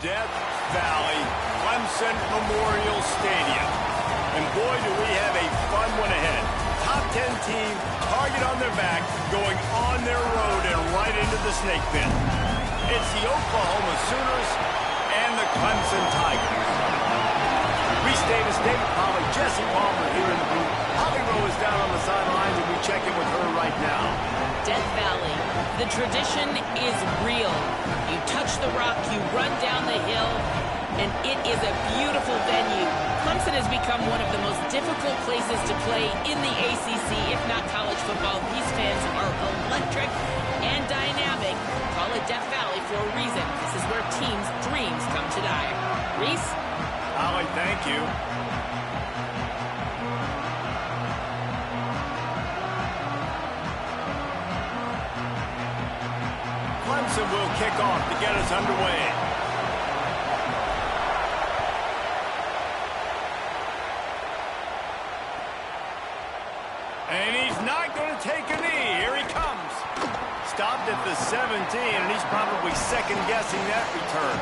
Death Valley Clemson Memorial Stadium. And boy, do we have a fun one ahead. Top 10 team, target on their back, going on their road and right into the snake pit. It's the Oklahoma Sooners and the Clemson Tigers. Reese Davis, David Polley, Jesse Palmer here in the booth. Holly Rowe is down on the sidelines, and we check in with her right now. Death Valley, the tradition is real. You touch the rock, you run down the hill, and it is a beautiful venue. Clemson has become one of the most difficult places to play in the ACC, if not college football. These fans are electric and dynamic. Call it Death Valley for a reason. This is where teams' dreams come to die. Reese? Holly, thank you. Clemson will kick off to get us underway. And he's not going to take a knee. Here he comes. Stopped at the 17, and he's probably second-guessing that return.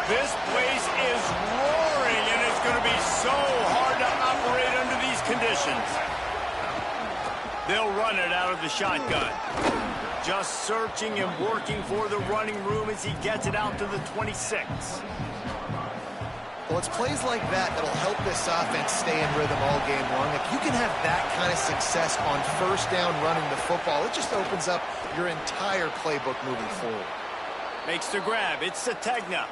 This place is roaring, and it's going to be so hard to operate under these conditions. They'll run it out of the shotgun. Just searching and working for the running room as he gets it out to the 26. Well, it's plays like that that'll help this offense stay in rhythm all game long. If you can have that kind of success on first down running the football, it just opens up your entire playbook moving forward. Makes the grab. It's Sategna.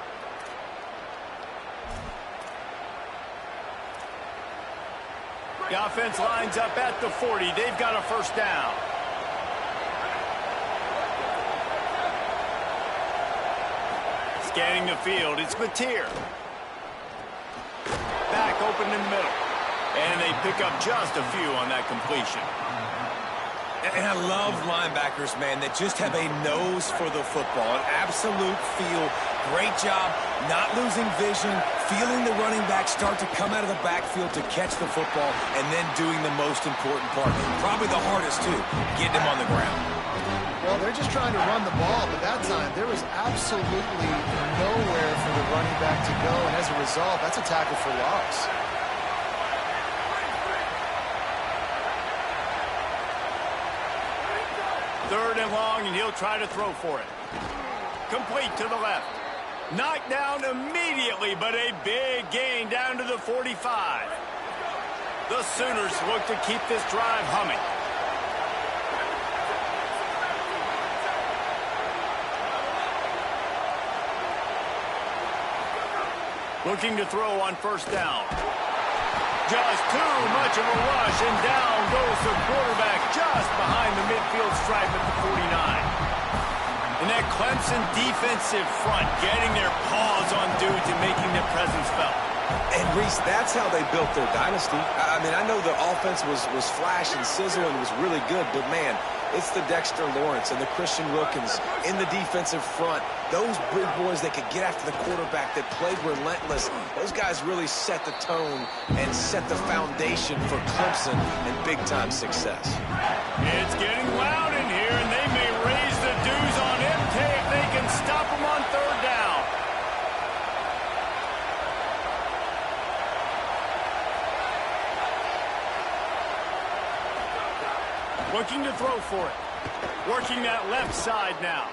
The offense lines up at the 40. They've got a first down. Scanning the field, it's Mateer. Back open in the middle. And they pick up just a few on that completion. And I love linebackers, man, that just have a nose for the football, an absolute feel. Great job not losing vision, feeling the running back start to come out of the backfield to catch the football, and then doing the most important part. Probably the hardest, too, getting him on the ground. Well, they're just trying to run the ball, but that time there was absolutely nowhere for the running back to go, and as a result, that's a tackle for loss. Third and long, and he'll try to throw for it. Complete to the left. Knocked down immediately, but a big gain down to the 45. The Sooners look to keep this drive humming. Looking to throw on first down. Just too much of a rush, and down goes the quarterback just behind the midfield stripe at the 49. And that Clemson defensive front getting their paws on dudes and making their presence felt. And, Reese, that's how they built their dynasty. I mean, I know the offense was flash and sizzle and was really good, but, man, it's the Dexter Lawrence and the Christian Wilkins in the defensive front. Those big boys that could get after the quarterback, that played relentless. Those guys really set the tone and set the foundation for Clemson and big-time success. It's getting loud in here, and they may raise the dues on MK if they can stop them on third down. Looking to throw for it. Working that left side now.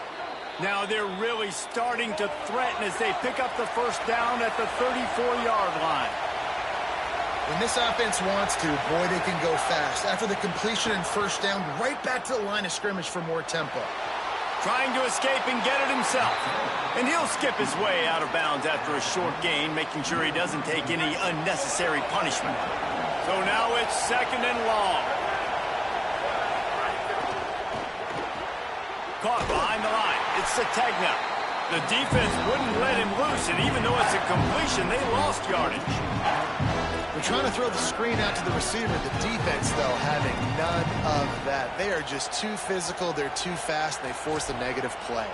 Now they're really starting to threaten as they pick up the first down at the 34-yard line. When this offense wants to, boy, they can go fast. After the completion and first down, right back to the line of scrimmage for more tempo. Trying to escape and get it himself. And he'll skip his way out of bounds after a short gain, making sure he doesn't take any unnecessary punishment. So now it's second and long. Caught behind the line. It's Sategna. The defense wouldn't let him loose, and even though it's a completion, they lost yardage. They're trying to throw the screen out to the receiver. The defense, though, having none of that. They are just too physical. They're too fast, and they force a negative play.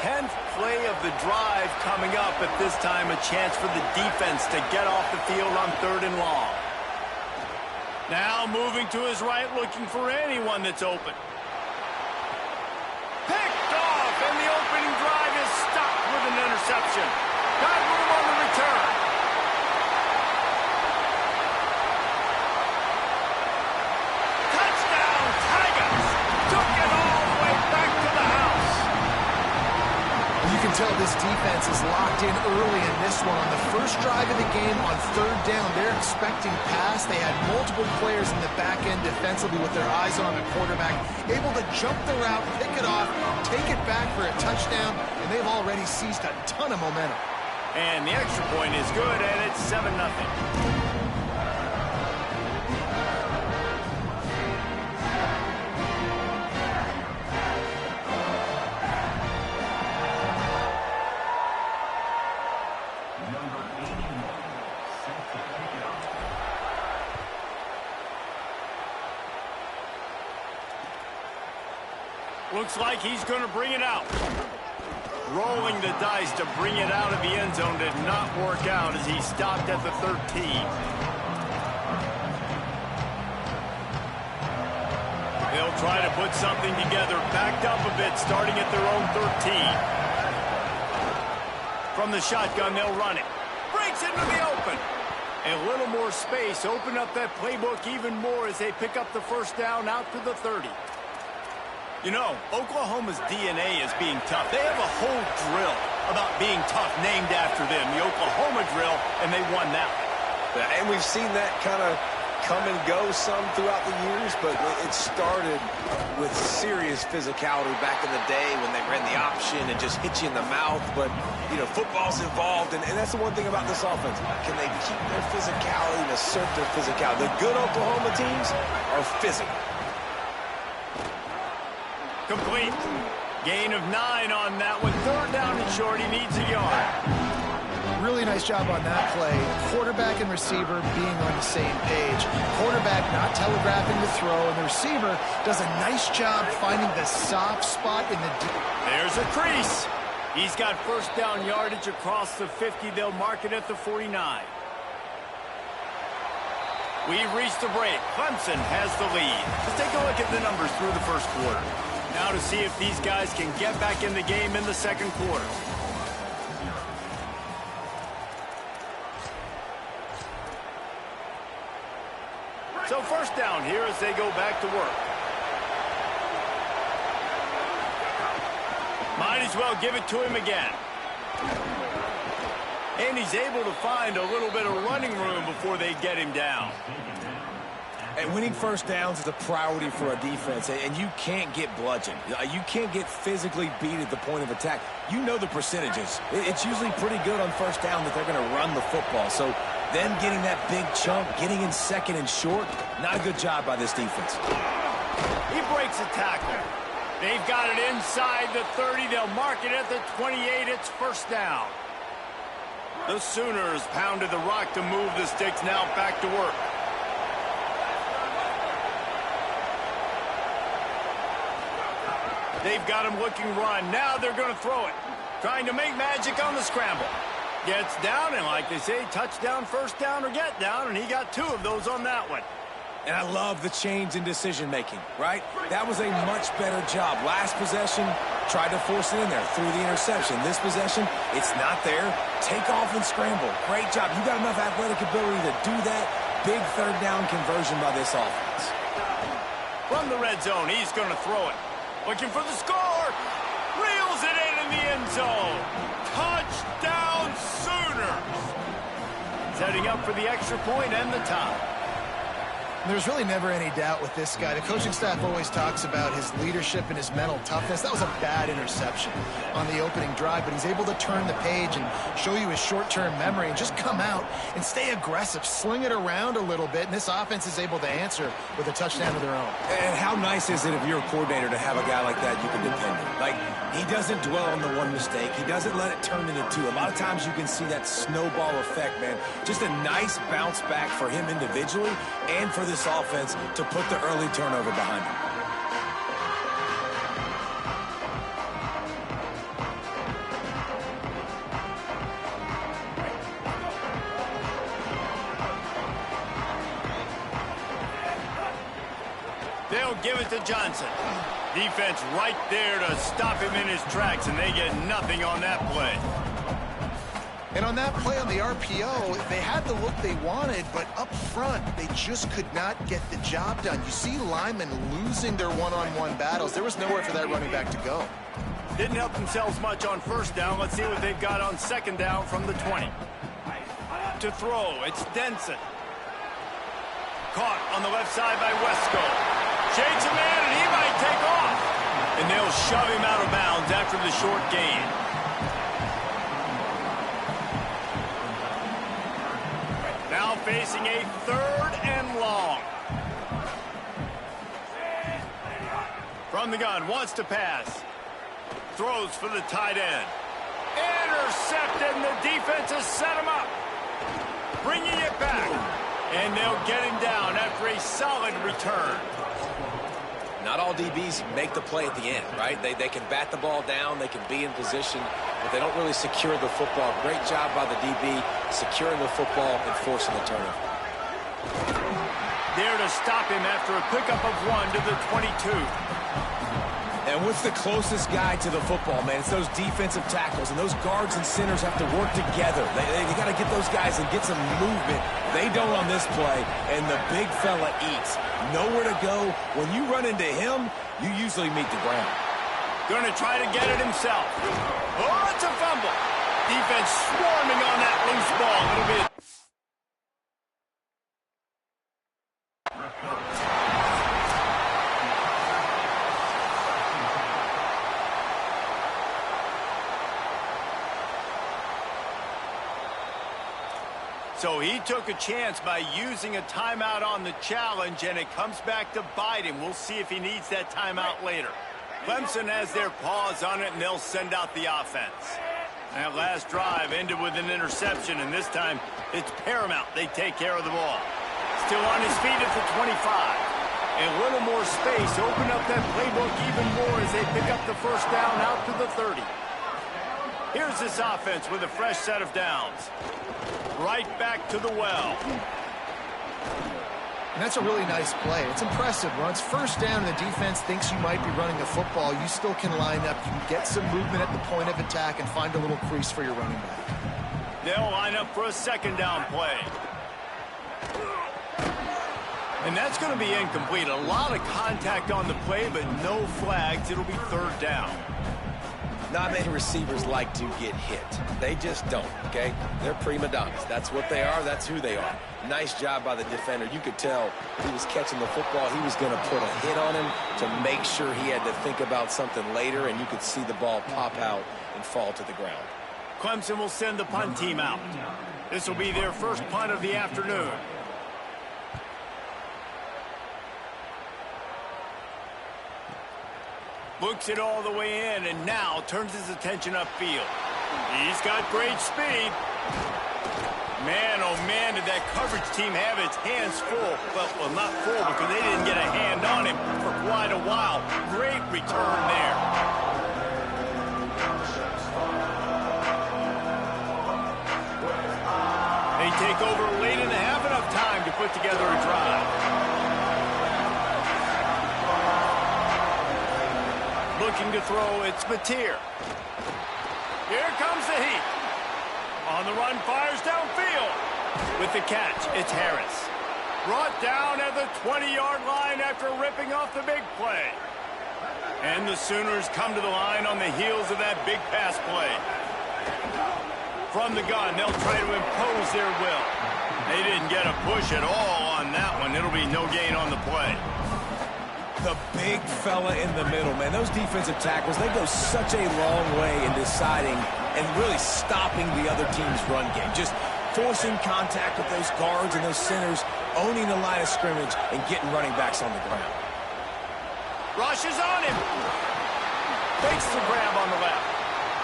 Tenth play of the drive coming up. At this time, a chance for the defense to get off the field on 3rd and long. Now moving to his right, looking for anyone that's open. Picked off, and the opening drive is stopped with an interception. Got room on the return. Touchdown, Tigers! Took it all the way back to the house. You can tell this defense is locked in early in this one. On the first drive of the game on 3rd down, they're expecting pass. They had multiple players in the back end defensively with their eyes on the quarterback, able to jump the route, pick it off, take it back for a touchdown, and they've already seized a ton of momentum. And the extra point is good, and it's 7-0. Looks like he's going to bring it out. Rolling the dice to bring it out of the end zone did not work out as he stopped at the 13. They'll try to put something together, backed up a bit, starting at their own 13. From the shotgun, they'll run it. Breaks into the open. A little more space, open up that playbook even more as they pick up the first down out to the 30. You know, Oklahoma's DNA is being tough. They have a whole drill about being tough named after them, the Oklahoma drill, and they won that. And we've seen that kind of come and go some throughout the years, but it started with serious physicality back in the day when they ran the option and just hit you in the mouth. But, you know, football's involved, and that's the one thing about this offense. Can they keep their physicality and assert their physicality? The good Oklahoma teams are physical. Complete. Gain of 9 on that one. 3rd down and short. He needs a yard. Really nice job on that play. Quarterback and receiver being on the same page. Quarterback not telegraphing the throw, and the receiver does a nice job finding the soft spot in the... There's a crease. He's got first down yardage across the 50. They'll mark it at the 49. We've reached the break. Clemson has the lead. Let's take a look at the numbers through the first quarter. Now to see if these guys can get back in the game in the second quarter. So first down here as they go back to work. Might as well give it to him again. And he's able to find a little bit of running room before they get him down. And winning first downs is a priority for a defense, and you can't get bludgeoned. You can't get physically beat at the point of attack. You know the percentages. It's usually pretty good on first down that they're going to run the football. So them getting that big chunk, getting in second and short, not a good job by this defense. He breaks a tackle. They've got it inside the 30. They'll mark it at the 28. It's first down. The Sooners pounded the rock to move the sticks. Now back to work. They've got him looking run. Now they're going to throw it. Trying to make magic on the scramble. Gets down, and like they say, touchdown, first down, or get down, and he got 2 of those on that one. And I love the change in decision-making, right? That was a much better job. Last possession, tried to force it in there through the interception. This possession, it's not there. Take off and scramble. Great job. You got enough athletic ability to do that. Big third down conversion by this offense. From the red zone, he's going to throw it. Looking for the score. Reels it in the end zone. Touchdown, Sooners. Setting up for the extra point and the tie. There's really never any doubt with this guy. The coaching staff always talks about his leadership and his mental toughness. That was a bad interception on the opening drive, but he's able to turn the page and show you his short-term memory and just come out and stay aggressive, sling it around a little bit, and this offense is able to answer with a touchdown of their own. And how nice is it if you're a coordinator to have a guy like that you can depend on? Like, he doesn't dwell on the one mistake. He doesn't let it turn into 2. A lot of times you can see that snowball effect, man. Just a nice bounce back for him individually and for this offense to put the early turnover behind him. They'll give it to Johnson. Defense right there to stop him in his tracks, and they get nothing on that play. And on that play on the RPO, they had the look they wanted, but up front, they just could not get the job done. You see linemen losing their one-on-one battles. There was nowhere for that running back to go. Didn't help themselves much on first down. Let's see what they've got on second down from the 20. To throw, it's Denson. Caught on the left side by Wesco. Shakes a man, and he might take off. And they'll shove him out of bounds after the short gain. Now facing a 3rd and long. From the gun, wants to pass. Throws for the tight end. Intercepted, and the defense has set him up. Bringing it back. And they'll get him down after a solid return. Not all DBs make the play at the end, right? They can bat the ball down, they can be in position, but they don't really secure the football. Great job by the DB securing the football and forcing the turnover. There to stop him after a pickup of 1 to the 22. And what's the closest guy to the football, man? It's those defensive tackles, and those guards and centers have to work together. They got to get those guys and get some movement. They don't on this play, and the big fella eats. Nowhere to go. When you run into him, you usually meet the ground. Going to try to get it himself. Oh, it's a fumble. Defense swarming on that loose ball. It'll be a... So he took a chance by using a timeout on the challenge, and it comes back to bite him. We'll see if he needs that timeout later. Clemson has their paws on it, and they'll send out the offense. That last drive ended with an interception, and this time it's paramount they take care of the ball. Still on his feet at the 25. A little more space. Open up that playbook even more as they pick up the first down out to the 30. Here's this offense with a fresh set of downs. Right back to the well. And that's a really nice play. It's impressive. Once first down and the defense thinks you might be running the football, you still can line up. You can get some movement at the point of attack and find a little crease for your running back. They'll line up for a second down play. And that's going to be incomplete. A lot of contact on the play, but no flags. It'll be 3rd down. Not many receivers like to get hit. They just don't, okay? They're prima donnas. That's what they are. That's who they are. Nice job by the defender. You could tell he was catching the football. He was going to put a hit on him to make sure he had to think about something later, and you could see the ball pop out and fall to the ground. Clemson will send the punt team out. This will be their first punt of the afternoon. Looks it all the way in, and now turns his attention upfield. He's got great speed. Man, oh man, did that coverage team have its hands full. Well, not full because they didn't get a hand on him for quite a while. Great return there. They take over late in the half, enough time to put together a drive. Looking to throw, it's Mateer. Here comes the heat. On the run, fires downfield. With the catch, it's Harris. Brought down at the 20-yard line after ripping off the big play. And the Sooners come to the line on the heels of that big pass play. From the gun, they'll try to impose their will. They didn't get a push at all on that one. It'll be no gain on the play. The big fella in the middle, man. Those defensive tackles, they go such a long way in deciding and really stopping the other team's run game. Just forcing contact with those guards and those centers, owning the line of scrimmage, and getting running backs on the ground. Rushes on him. Fakes the grab on the left.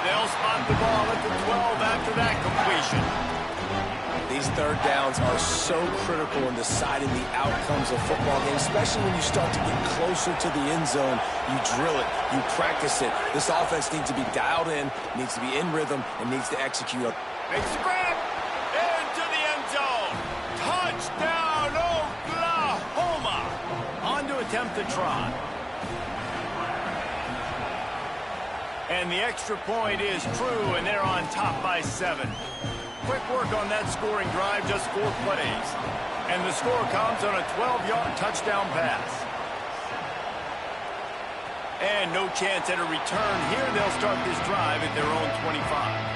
They'll spot the ball at the 12 after that completion. These 3rd downs are so critical in deciding the outcomes of football games, especially when you start to get closer to the end zone. You drill it, you practice it. This offense needs to be dialed in, needs to be in rhythm, and needs to execute. Makes the grab. Into the end zone. Touchdown, Oklahoma. On to a attempt the try. And the extra point is true, and they're on top by 7. Quick work on that scoring drive, just 4 plays. And the score comes on a 12-yard touchdown pass. And no chance at a return here. They'll start this drive at their own 25.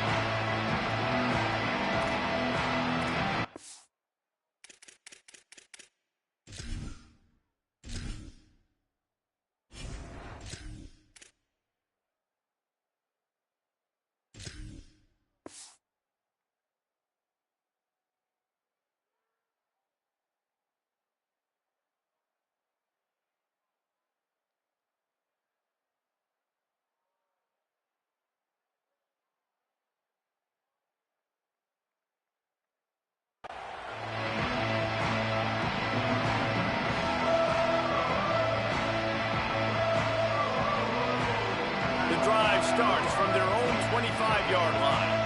Drive starts from their own 25-yard line.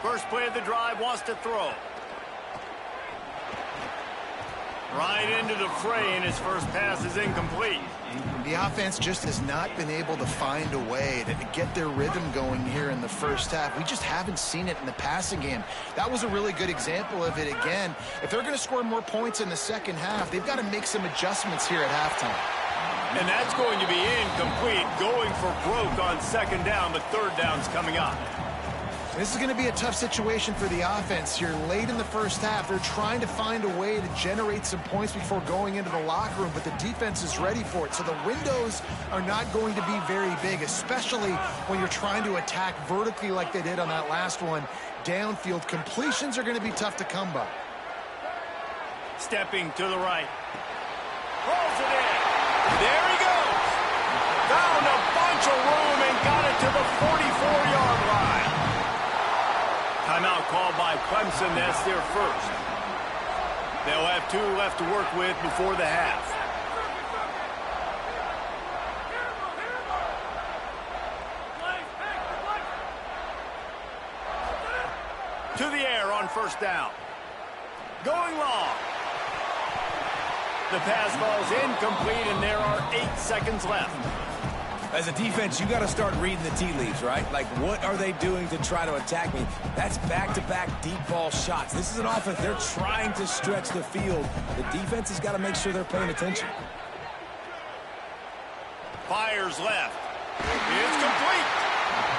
First play of the drive, wants to throw. Right into the fray, and his first pass is incomplete. The offense just has not been able to find a way to get their rhythm going here in the first half. We just haven't seen it in the passing game. That was a really good example of it again. If they're going to score more points in the second half, they've got to make some adjustments here at halftime. And that's going to be incomplete, going for broke on second down, but third down's coming up. This is going to be a tough situation for the offense here. Late in the first half, they're trying to find a way to generate some points before going into the locker room, but the defense is ready for it. So the windows are not going to be very big, especially when you're trying to attack vertically like they did on that last one. Downfield completions are going to be tough to come by. Stepping to the right. Rolls it in. There he goes. Found a bunch of room and got it to the 44-yard line. Timeout called by Clemson. That's their first. They'll have 2 left to work with before the half. To the air on first down. Going long. The pass falls incomplete, and there are 8 seconds left. As a defense, you got to start reading the tea leaves, right? Like, what are they doing to try to attack me? That's back-to-back deep ball shots. This is an offense. They're trying to stretch the field. The defense has got to make sure they're paying attention. Fires left. It's complete.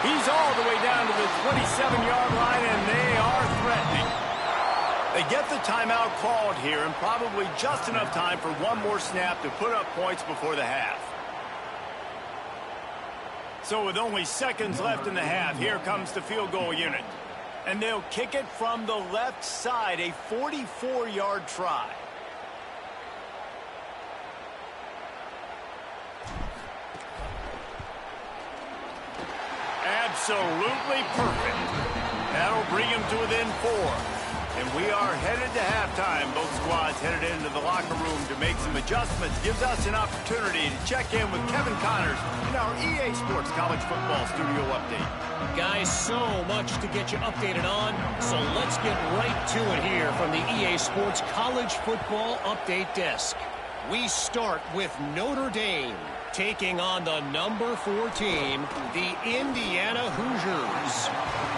He's all the way down to the 27-yard line, and they are threatening. They get the timeout called here, and probably just enough time for one more snap to put up points before the half. So with only seconds left in the half, here comes the field goal unit. And they'll kick it from the left side, a 44-yard try. Absolutely perfect. That'll bring him to within 4. And we are headed to halftime. Both squads headed into the locker room to make some adjustments. Gives us an opportunity to check in with Kevin Connors in our EA Sports College Football Studio Update. Guys, so much to get you updated on, so let's get right to it here from the EA Sports College Football Update Desk. We start with Notre Dame taking on the number 4 team, the Indiana Hoosiers.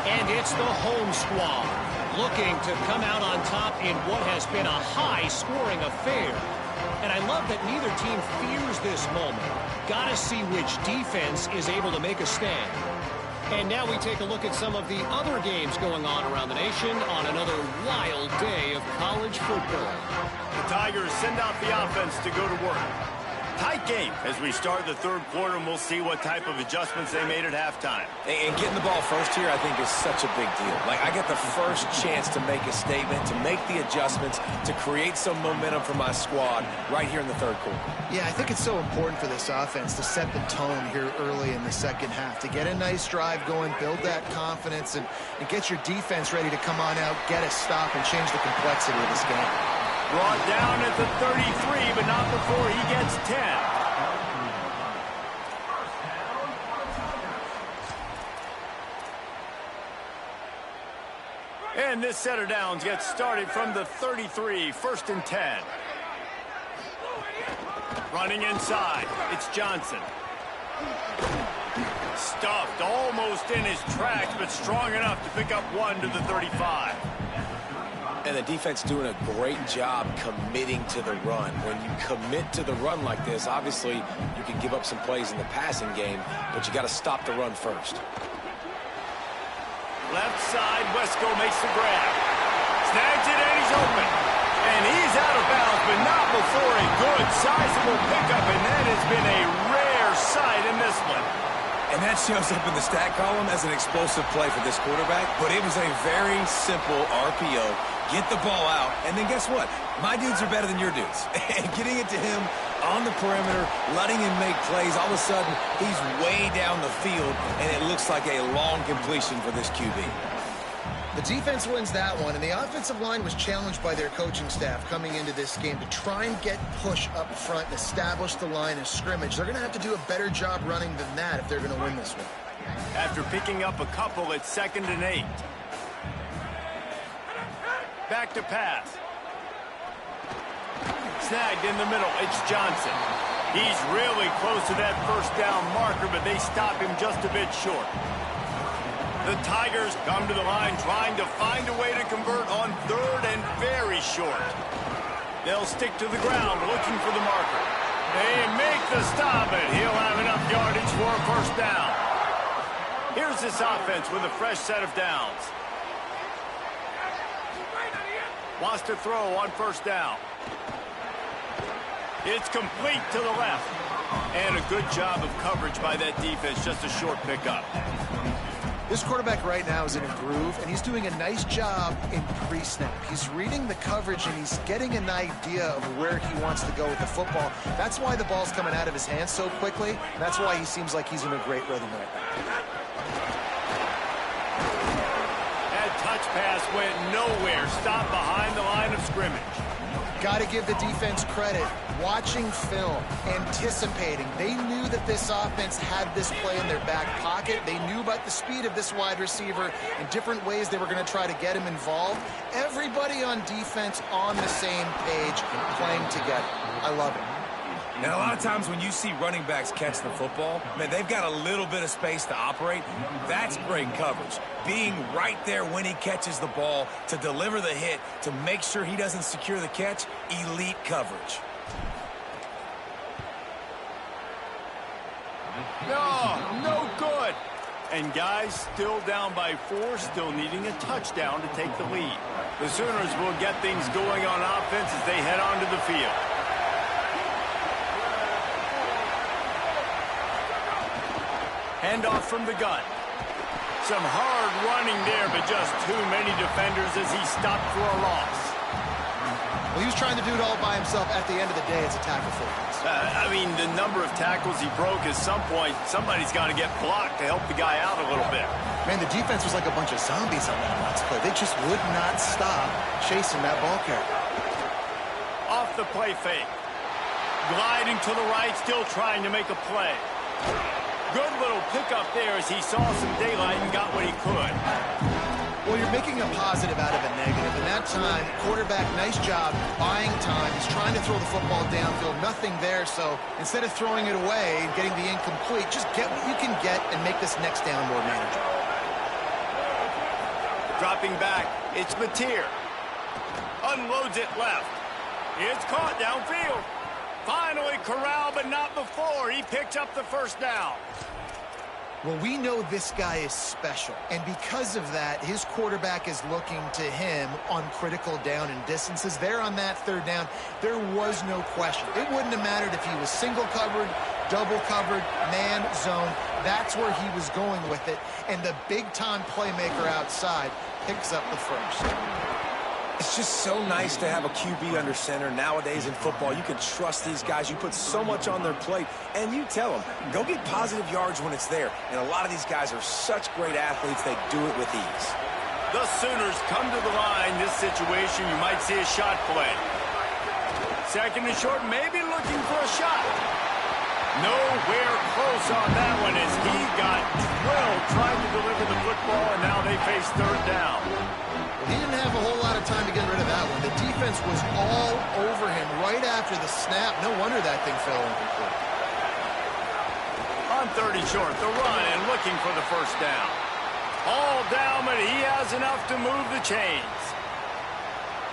And it's the home squad looking to come out on top in what has been a high-scoring affair. And I love that neither team fears this moment. Got to see which defense is able to make a stand. And now we take a look at some of the other games going on around the nation on another wild day of college football. The Tigers send out the offense to go to work. Tight game as we start the third quarter, and we'll see what type of adjustments they made at halftime. And getting the ball first here, I think, is such a big deal. Like, I get the first chance to make a statement, to make the adjustments, to create some momentum for my squad right here in the third quarter. Yeah, I think it's so important for this offense to set the tone here early in the second half, to get a nice drive going, build that confidence, and get your defense ready to come on out, get a stop, and change the complexity of this game. Brought down at the 33, but not before he gets 10. And this set of downs gets started from the 33, 1st and 10. Running inside, it's Johnson. Stuffed almost in his tracks, but strong enough to pick up 1 to the 35. And the defense doing a great job committing to the run. When you commit to the run like this, obviously you can give up some plays in the passing game, but you got to stop the run first. Left side, Wesco makes the grab. Snags it and he's open. And he's out of bounds, but not before a good, sizable pickup, and that has been a rare sight in this one. And that shows up in the stat column as an explosive play for this quarterback, but it was a very simple RPO. Get the ball out, and then guess what? My dudes are better than your dudes. And getting it to him on the perimeter, letting him make plays, all of a sudden, he's way down the field, and it looks like a long completion for this QB. The defense wins that one, and the offensive line was challenged by their coaching staff coming into this game to try and get push up front and establish the line of scrimmage. They're going to have to do a better job running than that if they're going to win this one. After picking up a couple, it's 2nd and 8. Back to pass. Snagged in the middle, it's Johnson. He's really close to that 1st down marker, but they stop him just a bit short. The Tigers come to the line trying to find a way to convert on 3rd and very short. They'll stick to the ground looking for the marker. They make the stop, and he'll have enough yardage for a 1st down. Here's this offense with a fresh set of downs. Wants to throw on 1st down. It's complete to the left. And a good job of coverage by that defense, just a short pickup. This quarterback right now is in a groove, and he's doing a nice job in pre-snap. He's reading the coverage, and he's getting an idea of where he wants to go with the football. That's why the ball's coming out of his hands so quickly, and that's why he seems like he's in a great rhythm right now. That touch pass went nowhere. Stopped behind the line of scrimmage. Got to give the defense credit. Watching film, anticipating. They knew that this offense had this play in their back pocket. They knew about the speed of this wide receiver and different ways they were going to try to get him involved. Everybody on defense on the same page, playing together. I love it. And a lot of times when you see running backs catch the football, man, they've got a little bit of space to operate. That's great coverage. Being right there when he catches the ball to deliver the hit, to make sure he doesn't secure the catch, elite coverage. No good. And guys, still down by 4, still needing a touchdown to take the lead. The Sooners will get things going on offense as they head onto the field. Handoff from the gun. Some hard running there, but just too many defenders as he stopped for a loss. Well, he was trying to do it all by himself. At the end of the day, it's a tackle for him. I mean, the number of tackles he broke, at some point, somebody's got to get blocked to help the guy out a little bit. Man, the defense was like a bunch of zombies on that last play. They just would not stop chasing that ball carrier. Off the play fake. Gliding to the right, still trying to make a play. Good little pickup there as he saw some daylight and got what he could. Well, you're making a positive out of a negative. And that time, quarterback, nice job buying time. He's trying to throw the football downfield. Nothing there, so instead of throwing it away and getting the incomplete, just get what you can get and make this next down more manageable. Dropping back, it's Mateer. Unloads it left. It's caught downfield. Finally corralled, but not before. He picked up the 1st down. Well, we know this guy is special, and because of that, his quarterback is looking to him on critical down and distances. There on that 3rd down, there was no question. It wouldn't have mattered if he was single covered, double covered, man, zone. That's where he was going with it, and the big-time playmaker outside picks up the 1st. It's just so nice to have a QB under center. Nowadays in football, you can trust these guys. You put so much on their plate, and you tell them, go get positive yards when it's there. And a lot of these guys are such great athletes, they do it with ease. The Sooners come to the line. This situation, you might see a shot play. 2nd and short, maybe looking for a shot. Nowhere close on that one as he got drilled trying to deliver the football, and now they face 3rd down. Well, he didn't have a whole lot of time to get rid of that one. The defense was all over him right after the snap. No wonder that thing fell incomplete. On 30 short, the run and looking for the first down. All down, but he has enough to move the chains.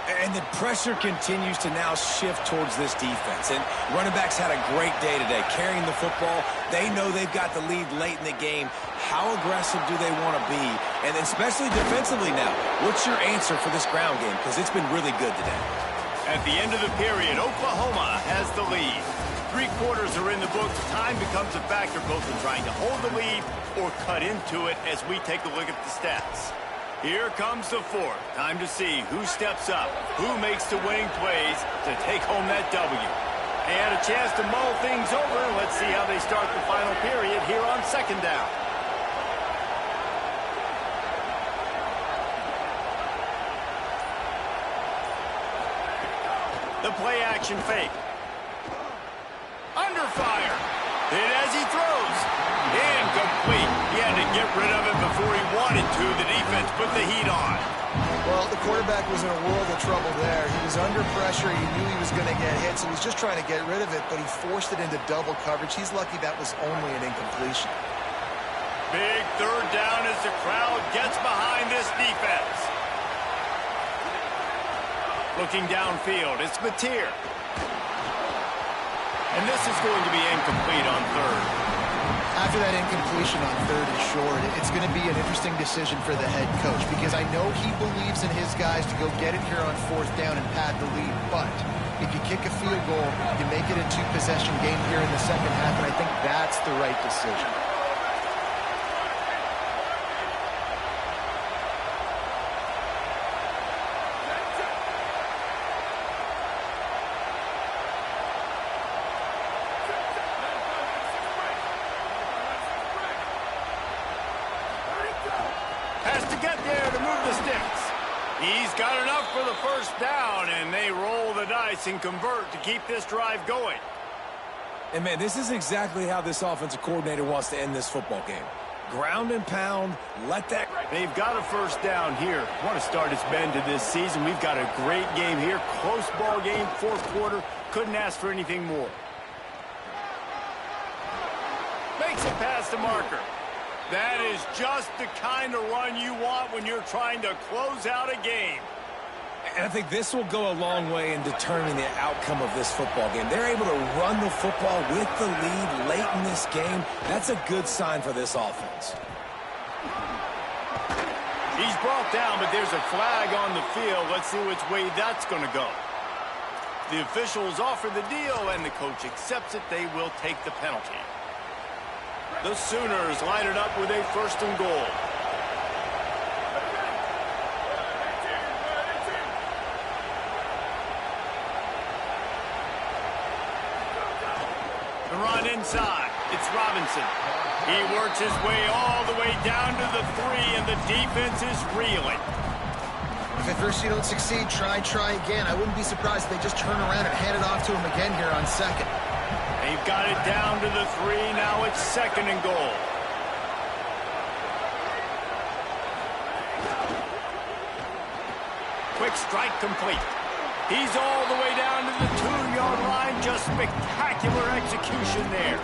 And the pressure continues to now shift towards this defense. And running backs had a great day today, carrying the football. They know they've got the lead late in the game. How aggressive do they want to be? And especially defensively now, what's your answer for this ground game? Because it's been really good today. At the end of the period, Oklahoma has the lead. 3 quarters are in the books. Time becomes a factor both in trying to hold the lead or cut into it as we take a look at the stats. Here comes the fourth. Time to see who steps up, who makes the winning plays to take home that W. And a chance to mull things over. Let's see how they start the final period here on second down. The play action fake. Under fire. Hit as he throws. Incomplete. He had to get rid of it before he wanted to. The defense put the heat on. Well, the quarterback was in a world of trouble there. He was under pressure. He knew he was going to get hit, so he was just trying to get rid of it, but he forced it into double coverage. He's lucky that was only an incompletion. Big third down as the crowd gets behind this defense. Looking downfield, it's Mateer. And this is going to be incomplete on third. After that incompletion on third and short, it's going to be an interesting decision for the head coach because I know he believes in his guys to go get it here on fourth down and pad the lead. But if you kick a field goal, you make it a 2-possession game here in the second half, and I think that's the right decision. He's got enough for the first down, and they roll the dice and convert to keep this drive going. And, man, this is exactly how this offensive coordinator wants to end this football game. Ground and pound, let that... They've got a first down here. What a start it's been to this season. We've got a great game here. Close ball game, fourth quarter. Couldn't ask for anything more. Makes it past the marker. That is just the kind of run you want when you're trying to close out a game. And I think this will go a long way in determining the outcome of this football game. They're able to run the football with the lead late in this game. That's a good sign for this offense. He's brought down, but there's a flag on the field. Let's see which way that's going to go. The officials offer the deal, and the coach accepts it. They will take the penalty. The Sooners line it up with a first and goal. The run inside. It's Robinson. He works his way all the way down to the 3, and the defense is reeling. If at first you don't succeed, try again. I wouldn't be surprised if they just turn around and hand it off to him again here on second. They've got it down to the 3. Now it's second and goal. Quick strike complete. He's all the way down to the 2-yard line. Just spectacular execution there.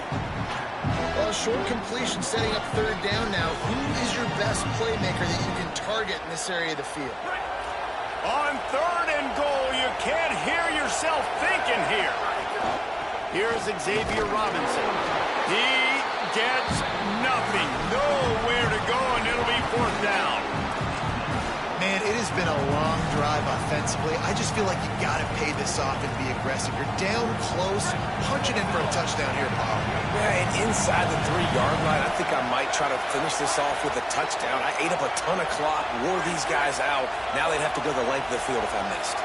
Well, short completion setting up third down now. Who is your best playmaker that you can target in this area of the field? On third and goal, you can't hear yourself thinking here. Here's Xavier Robinson. He gets nothing. Nowhere to go, and it'll be fourth down. Man, it has been a long drive offensively. I just feel like you got to pay this off and be aggressive. You're down close. Punch it in for a touchdown here, Paul. Yeah, and inside the 3-yard line, I think I might try to finish this off with a touchdown. I ate up a ton of clock, wore these guys out. Now they'd have to go the length of the field if I missed.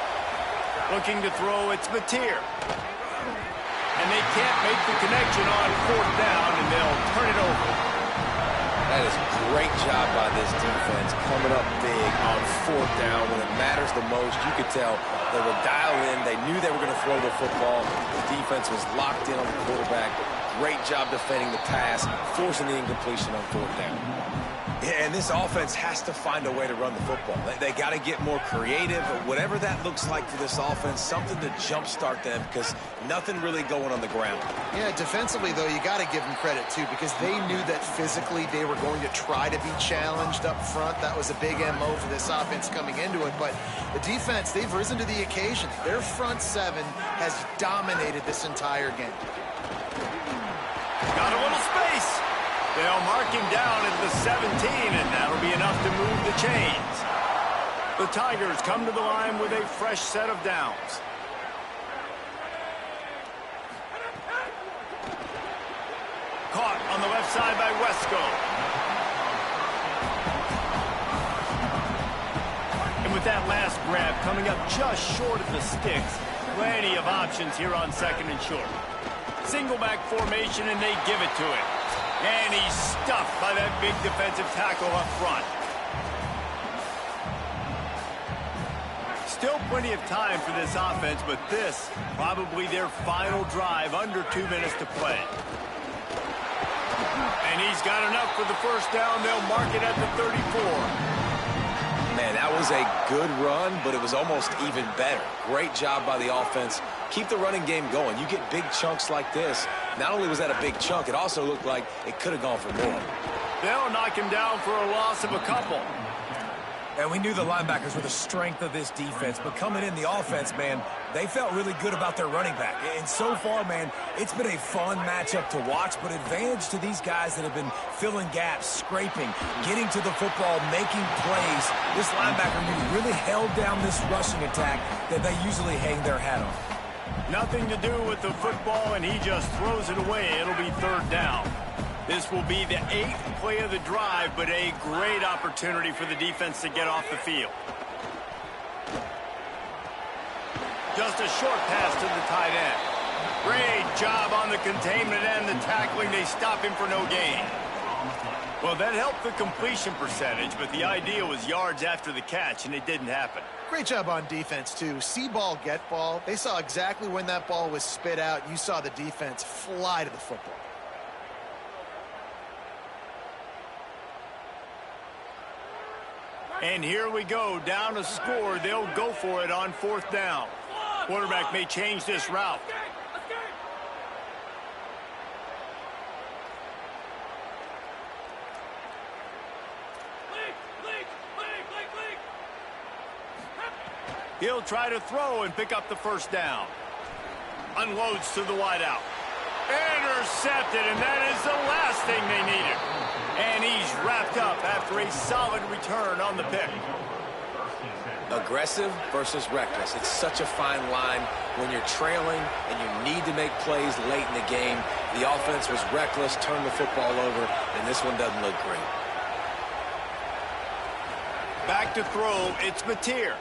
Looking to throw, it's Mateer. And they can't make the connection on fourth down, and they'll turn it over. That is a great job by this defense, coming up big on fourth down when it matters the most. You could tell they were dialed in. They knew they were going to throw the football. The defense was locked in on the quarterback. great job defending the pass, forcing the incompletion on 4th down. Yeah, and this offense has to find a way to run the football. They got to get more creative, whatever that looks like for this offense, something to jumpstart them because nothing really going on the ground. Yeah, defensively, though, you got to give them credit, too, because they knew that physically they were going to try to be challenged up front. That was a big MO for this offense coming into it. But the defense, they've risen to the occasion. Their front seven has dominated this entire game. Got a little space. They'll mark him down at the 17, and that'll be enough to move the chains. The Tigers come to the line with a fresh set of downs. Caught on the left side by Wesco. And with that last grab coming up just short of the sticks, plenty of options here on 2nd and short. Single back formation, and they give it to him. And he's stuffed by that big defensive tackle up front. Still plenty of time for this offense, but this probably their final drive, under 2 minutes to play. And he's got enough for the first down. They'll mark it at the 34. Man, that was a good run, but it was almost even better. Great job by the offense. Keep the running game going. You get big chunks like this. Not only was that a big chunk, it also looked like it could have gone for more. They'll knock him down for a loss of a couple. And we knew the linebackers were the strength of this defense, but coming in the offense, man, they felt really good about their running back. And so far, man, it's been a fun matchup to watch, but advantage to these guys that have been filling gaps, scraping, getting to the football, making plays. This linebacker really held down this rushing attack that they usually hang their hat on. Nothing to do with the football, and he just throws it away. It'll be 3rd down. This will be the 8th play of the drive, but a great opportunity for the defense to get off the field. Just a short pass to the tight end. Great job on the containment and the tackling. They stop him for no gain. Well, that helped the completion percentage, but the idea was yards after the catch, and it didn't happen. Great job on defense, too. See ball, get ball. They saw exactly when that ball was spit out. You saw the defense fly to the football. And here we go, down a score. They'll go for it on 4th down. Quarterback may change this route. He'll try to throw and pick up the first down. Unloads to the wideout. Intercepted, and that is the last thing they needed. And he's wrapped up after a solid return on the pick. Aggressive versus reckless. It's such a fine line when you're trailing and you need to make plays late in the game. The offense was reckless, turned the football over, and this one doesn't look great. Back to throw, it's Mateer.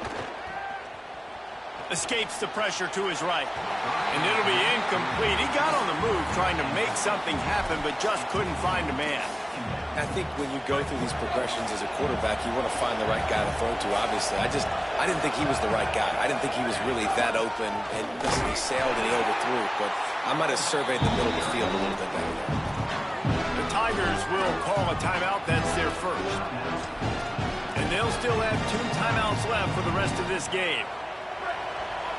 Escapes the pressure to his right. And it'll be incomplete. He got on the move trying to make something happen, but just couldn't find a man. I think when you go through these progressions as a quarterback, you want to find the right guy to throw to, obviously. I didn't think he was the right guy. I didn't think he was really that open. And listen, he sailed and he overthrew it, but I might have surveyed the middle of the field a little bit better there. The Tigers will call a timeout. That's their first. And they'll still have 2 timeouts left for the rest of this game.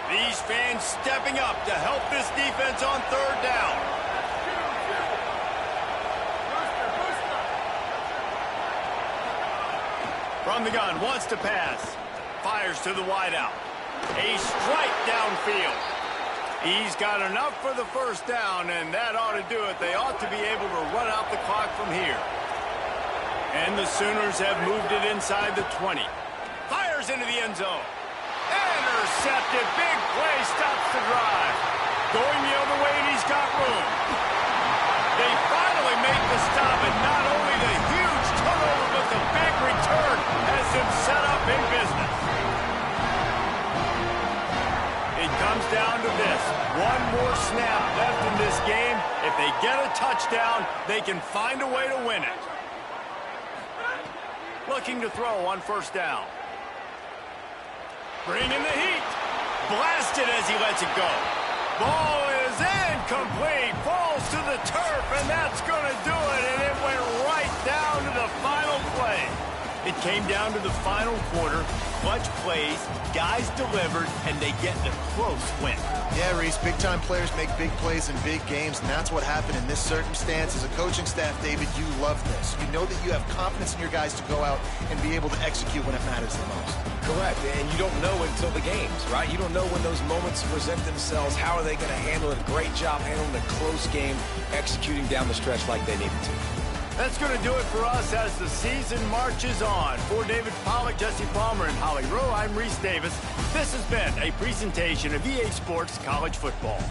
These fans stepping up to help this defense on 3rd down. From the gun, wants to pass. Fires to the wideout. A strike downfield. He's got enough for the first down, and that ought to do it. They ought to be able to run out the clock from here. And the Sooners have moved it inside the 20. Fires into the end zone. Intercepted. Big play stops the drive. Going the other way, and he's got room. They finally make the stop, and not only the huge turnover, but the big return has them set up in business. It comes down to this. One more snap left in this game. If they get a touchdown, they can find a way to win it. Looking to throw on 1st down. Bringing the heat. Blasted as he lets it go. Ball is incomplete. Falls to the turf, and that's going to do it, and it went right down to the final play. It came down to the final quarter, clutch plays, guys delivered, and they get the close win. Yeah, Reese, big-time players make big plays in big games, and that's what happened in this circumstance. As a coaching staff, David, you love this. You know that you have confidence in your guys to go out and be able to execute when it matters the most. Correct, and you don't know until the games, right? You don't know when those moments present themselves. How are they going to handle it? Great job handling a close game, executing down the stretch like they needed to. That's going to do it for us as the season marches on. For David Pollack, Jesse Palmer, and Holly Rowe, I'm Reese Davis. This has been a presentation of EA Sports College Football.